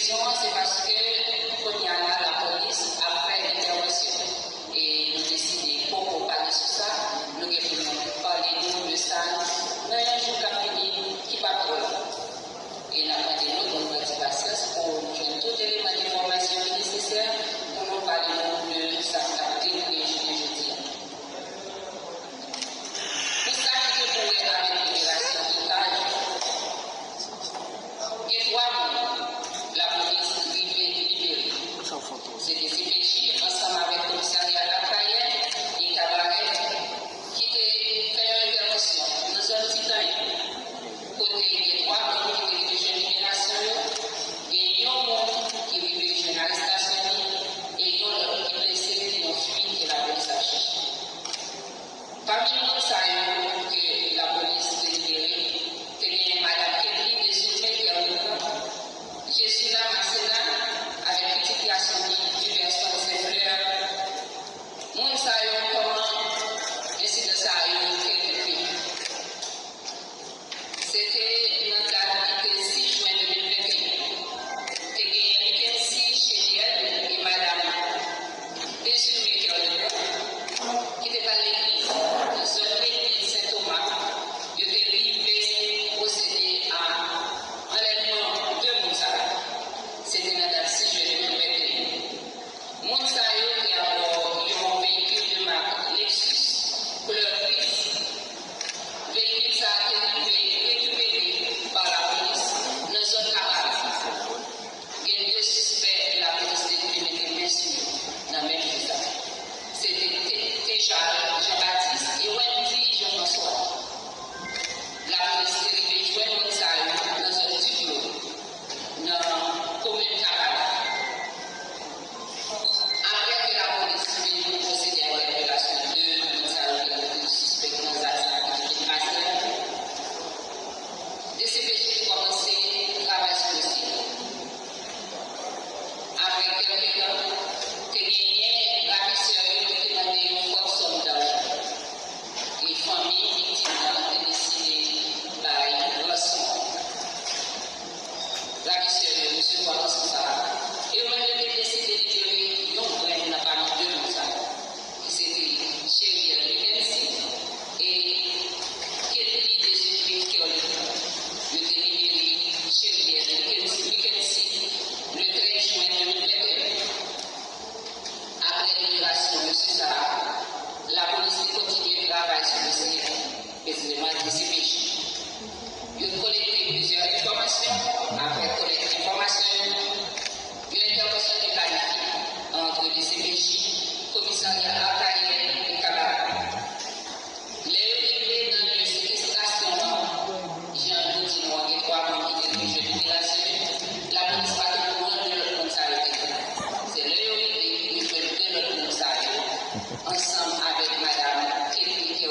raison, c'est parce que quand il y a là, la police a fait l'intervention. Et nous décidons pourquoi parler sur ça. Nous avons parlé de ça. Nous avons un jour qui va pas là. Et nous avons demandé nous une petite patience pour nous donner tous les éléments d'information nécessaires pour nous parler de ça qui a déroulé jeudi. Pour ça, qui est pour avec l'immigration totale, il y a 3 mois, la police privée libérée. C'est des CPJ ensemble avec le commissariat Lafayette et Cabaret qui ont fait une intervention dans un petit temps. Côté des 3 mois qui étaient de jeunes génération, il y a un monde qui vivait de jeunes arrestations et il y a un autre qui est blessé qui ont fui et la police a cherché. Parmi nous, ça que la police a libéré, il y a madame Kevin de Soutien qui est en Europe. Je suis là, avec une situation du version de ces fleurs. Mon saillot, comment, ainsi de ça, quelques pays. C'était une date du 6 juin 2021. J'ai gagné 6 chez elle et madame Désumé qui est en Europe, qui était à l'église, dans l'église Saint-Thomas. Je t'ai livré, procédé à enlèvement de Moussa. C'était la date 6 juillet 2021. Moussa qui a un véhicule de marque Lexus, couleur grise. Véhicule ça a été récupéré par la police dans une zone Cabaret. Il y a 2 suspects de la police de mettre bien sûr dans la même chose. C'était déjà Jean-Baptiste et Wendy Jean-François. La police est arrivée joindre Moussa dans un studio dans la commune Cabaret. Après que la police finit de procéder à l'interpellation de Moussa, suspect dans l'assassinat qui est passé, des CPJ ont commencé à travailler sur le dossier. Après quelques temps, il y a ravisseur qui a demandé une forte somme d'argent. Les familles victimes ont décidé de rançon. Ravisseur, M. Wallace Sarah. Et on a décidé de libérer un vrai n'a pas mis 2 Moussa, qui c'était Chérie Mackenzie et Kelly Désiré qui ont été libérés Chérie Mackenzie le 13 juin 2021. Après libération de M. Sarah, la police continue de travailler sur le dossier, précisément des CPJ. Il a collecté plusieurs informations. Après collecter l'information, une intervention de planifiée entre les CPJ, commissariat Lafayette et Cabaret. Les réglés dans une séquestration, Jean Doutinois et 3 mois qui étaient de jeunes libération, la police va te prendre de l'autre commissariat. C'est le réglé qui fait de l'autre commissariat, ensemble avec Madame Kelly qui est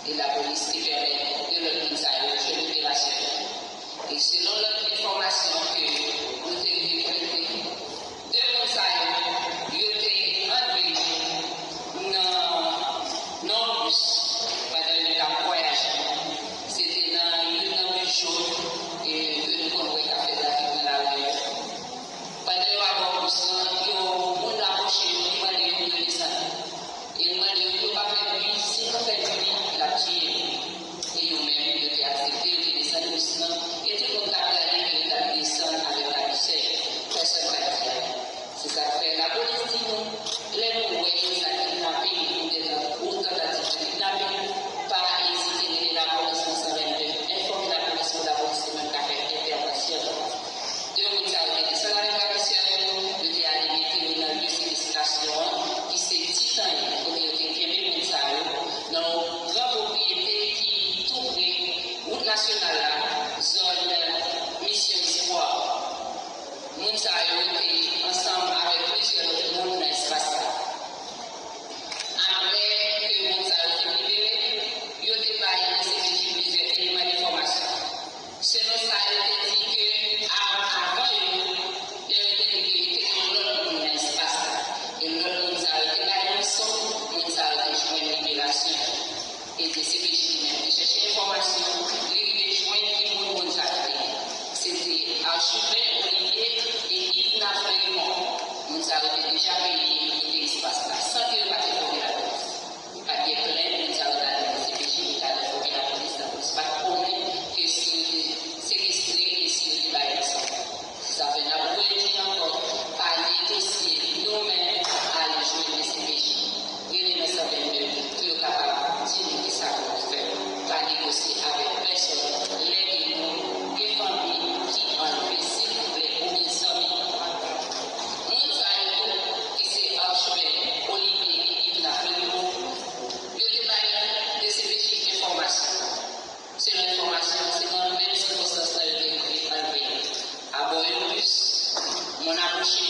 et la police qui permet de l'autre commissariat de jeunes libération. Et selon l'information que nous avons collectée, 2 Moussa, ils étaient enlevés dans le bus pendant le voyage. C'était dans le bus jaune et que nous avons fait dans la rue. Pendant le bus, ils ont approché, ils ont demandé de descendre. Ils ont demandé de ne pas faire lui, si on fait lui, la tuer. Et ils ont même été acceptés de descendre le bus. Et tout le monde a regardé la descente avec la victoire. Personne ne va dire. C'est ça que fait la police dit nous. Les mots, ça kidnappé, nous devons autant tentatives de kidnapping, pas hésiter de la police en 122. Informer la police de la police de même qu'à faire intervention. 2 mots, ça a été descendu avec la victoire, de aller mettre dans le séquestration, qui s'est titané, comme il était bien mis dans une grande propriété qui tourne route nationale, zone mission espoir. Mounsa était ensemble avec plusieurs autres monde dans l'espace. Après que Mounsa a été libéré, il a dépassé plusieurs éléments d'information. Selon ça, il a dit qu'avant, il était libéré l'autre monde dans l'espace. Et l'autre Mounsa a été baillé ensemble, Mounsa a été joint une libération. Et des CPJ qui cherchaient l'information, il a joint qui Mounsa a été. C'était Archibald Olivier. et il n'a vraiment, nous avons déjà payé l'espace là, sans que nous fassions la police. Pas de plainte, nous avons la CPJ, nous avons la police, la police pas connaît que si c'est séquestré et si on débat ensemble. Ça fait la police encore parler dossier nous-mêmes à les jouer les CPJ. Et les 922 pour être capable de dire que ça peut faire, pas négocier avec personne, les familles qui en fait s'il vous plaît, ou bien amis. Mon salut, qui c'est Archevêque Olivier et Yves Lafleur, il y a des CPJ d'information. C'est l'information, c'est dans le même circonstance enlevé. À bord de bus, mon approché,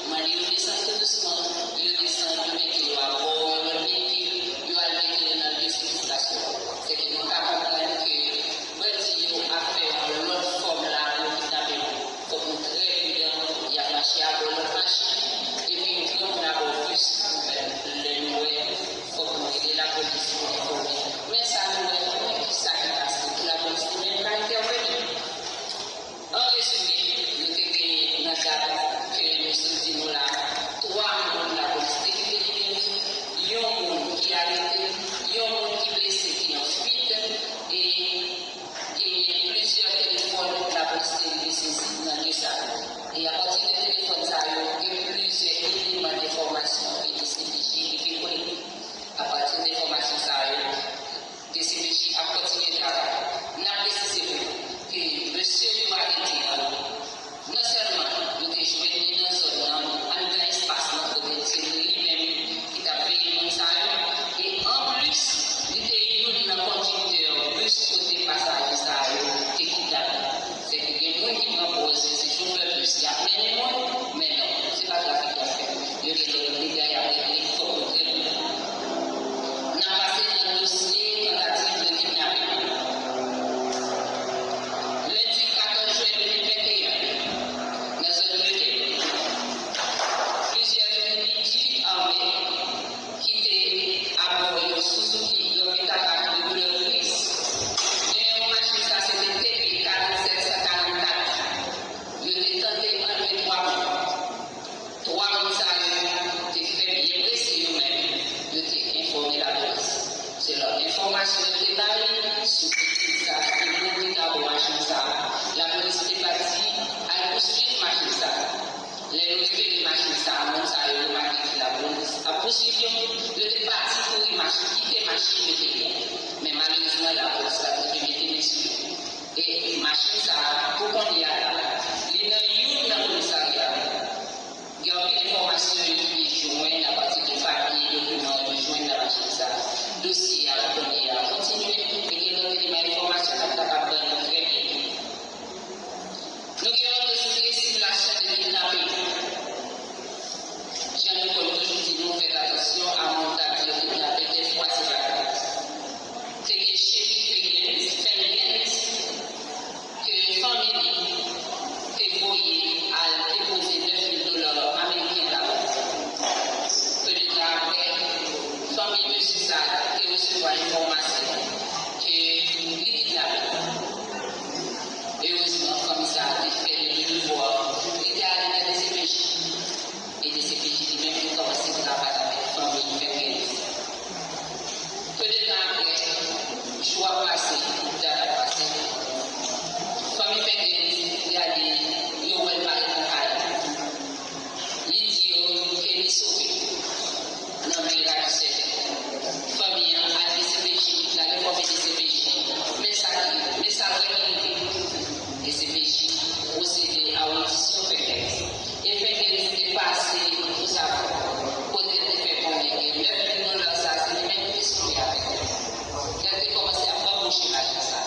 mon livre descend tout doucement, il descend de véhicule à bord, le véhicule, il va le véhicule dans le destination. C'est que nous avons compris que Bertillon a fait l'autre forme là, le kidnapping. Comme nous très prudent, il a marché à bord de machine, et puis nous avons bus, le nouvel, il faut qu'on ait la police pour informer. Mais ça nous est qui ça qui passe, la police n'est même pas intervenue. En résumé, nous avons dans le cadre que nous disons là, 3 membres de la police qui est un monde qui a arrêté, un monde qui est blessé, qui est en fuite, et il y a plusieurs téléphones de la police qui sont dans le salon. Et à partir des téléphones, il y a plusieurs éléments d'information et de CPJ qui sont connectés. À partir des informations, des CPJ à continuer de travailler. Nous avons précisé que monsieur doit arrêter. Non seulement nous avons joué dans une zone, dans un espace, c'est lui-même qui a payé mon salaire, et en plus, nous avons un conducteur bus côté passage qui est kidnappé. C'est que les gens qui proposent, c'est chauffeur bus, il y a plein de monde, mais non, ce n'est pas trafic d'affaires. Il y a des gars avec les photos très bien. On a passé dans le dossier tentative de kidnapping. Lundi 14 juillet 2021, dans ce dossier, plusieurs individus armés qui étaient à bord de Suzuki, de Vitaka, de couleur grise. Numéro machine, ça c'était TP 4744. Ils étaient tentés d'enlever 3 mois. 3 mois, ça a été fait bien précis eux-mêmes. Ils étaient informés la police. C'est leur information de détail sur ça, et nous avons machine ça. La police est partie à poursuivre machine ça. Les nouvelles machines ça, nous avons remarqué la police a poursuivi. Ils étaient partis pour une machine, quitter machine de bien. Mais malheureusement, la police a été dessus. Et machine ça, pour qu'on y aille là, il y a une dans le commissariat. Il y a une information qui joint à partir de papiers, documents, qui joignent la machine ça. Dossier à continuer et qui donne des informations à capable de très bien. Nous avons un dossier simulation de kidnapping. Jean-Nicole toujours dit nous faites attention à montage de kidnapping, des fois c'est pas grave. C'est que chez Fengens, que famille est voyée à déposer $9,000 américains là-bas. Peut-être après, famille monsieur ça et recevoir l'information que les kidnappés. Heureusement, comme ça, il fait le devoir. Il est allé dans des CPJ. Et des CPJ, même qui commencent à travailler avec la famille Fengens. Peut-être après, choix passé, date passé. Famille Fengens, il y a des Yowel Marie-Montagne. L'idiot qui est sauvé. Non, mais il a du cerveau. Famille a des CPJ, la réforme des CPJ. Mais ça vraiment des CPJ procédé à audition Fengens. Et Fengens est passé, vous savez, côté de fait combien et $9,000 ça, c'est les mêmes questions avec eux. Il a commencé à embaucher la ça.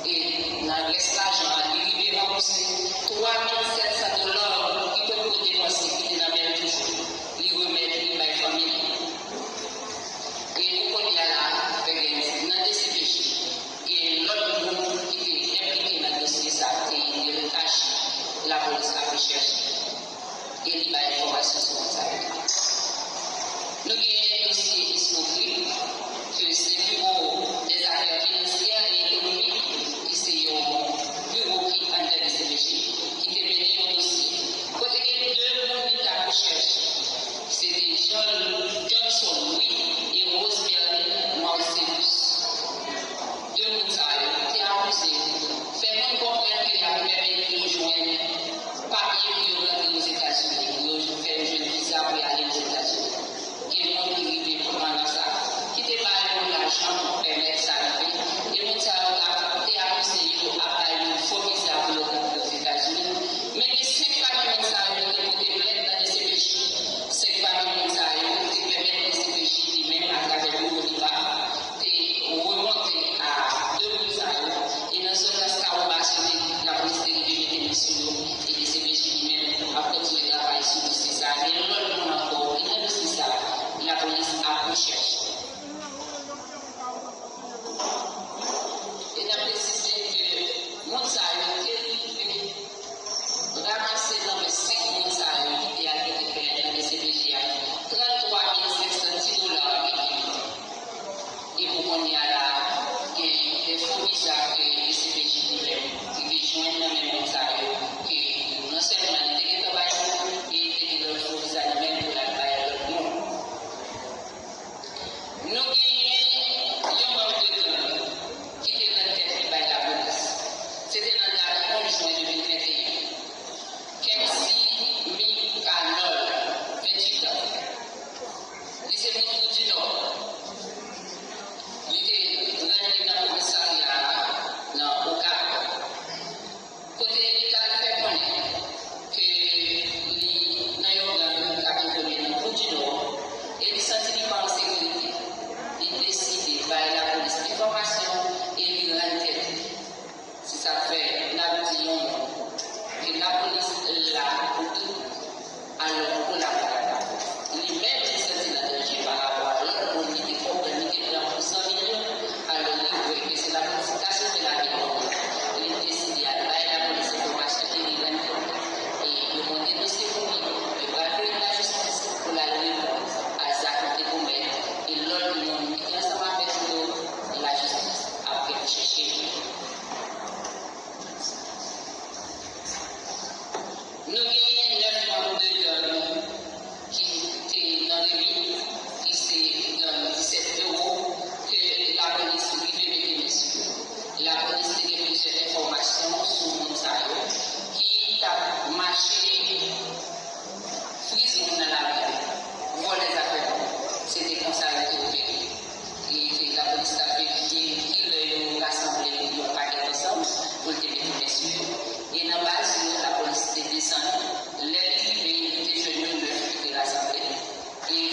Et dans l'argent, il est remboursé $3,700 qui peut vous dépenser, qui est dans la même toujours. Il remet ma famille. Et nous connaissons là, dans des CPJ, et l'autre groupe qui est impliqué dans le dossier, ça, et le cache, la police a recherché. Et il va information sur ça. Nous avons un dossier escroquerie, que c'est le bureau des affaires financières et économiques, qui c'est un bureau qui est en train de CPJ, qui est mené que la police là pour tout. Alors, pour la lui-même, il s'est dit dans danger par rapport à l'autre, pour lui dire qu'on peut lui prendre 100 millions. Alors, il voit que c'est la planification de la démocratie. Il a décidé à la police pour acheter des grandes et de monter le dossier pour lui, de braquer la justice pour la répondre à sa côté pour mettre. Et l'autre, ils ont mis ensemble avec nous la justice après chercher. Nous gagnons 9 mois de données qui étaient dans le pays, qui c'est dans 17 euros que la police privée mettait dessus. La police a plusieurs informations sur le monde qui a marché frisement dans la rue, voler les affaires. C'était comme ça que opéré. Et la police a vérifié qui le rassemblé un paquet ensemble pour le mettre dessus. Et dans la base, la police était descendue. Les était venus le qui rassemblé. Et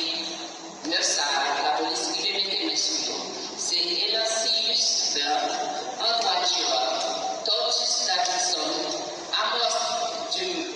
le ça, la police qui mettait dessus. C'est Elasius Antoine Girard, Tortus Davidson, Amos du